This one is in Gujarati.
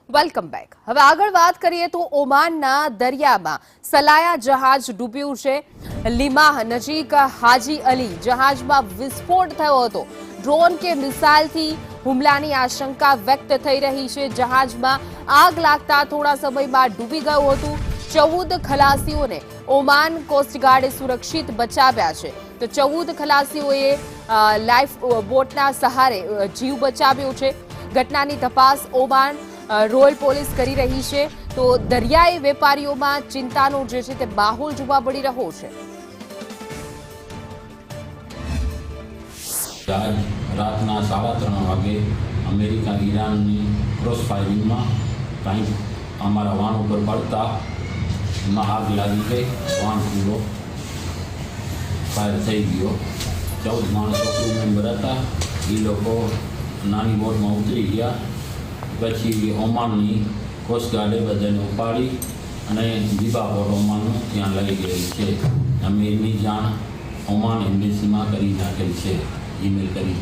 Welcome back. હવે આગળ વાત કરીએ તો ઓમાનના દરિયામાં સલાયા જહાજ ડૂબ્યું છે। લીમાહ નજીક હાજી અલી જહાજમાં વિસ્ફોટ થયો હતો। ડ્રોન કે મિસાઇલથી હુમલાની આશંકા વ્યક્ત થઈ રહી છે। જહાજમાં આગ લાગતા થોડા સમયમાં ડૂબી ગયું હતું। 14 ખલાસીઓને ઓમાન કોસ્ટગાર્ડે સુરક્ષિત બચાવ્યા છે। તો 14 ખલાસીઓએ લાઈફ બોટના સહારે જીવ બચાવ્યો છે। ઘટનાની તપાસ ઓમાન રોયલ પોલીસ કરી रही है। तो दरियाई वेपारीओं में चिंतानो जे छे ते माहौल जोवा मळी रह्यो छे। आज रातना 3:30 वागे अमेरिका ईरान क्रॉस फायरिंग में कहीं अमरा वाहन पर पड़ता आग लगी गई। वाहन पूरो फायर थी गयो। 14 माणसों क्रू मेम्बर था। ये लोग नानी बोट में उतरी गया। પછી ઓમાનની કોસ્ટગાર્ડે બધાને ઉપાડી અને દીબા બોટ ઓમાનનું ત્યાં લઈ ગઈ છે। અમે એની જાણ ઓમાન એમ્બેસીમાં કરી નાખેલ છે, ઈમેલ કરી।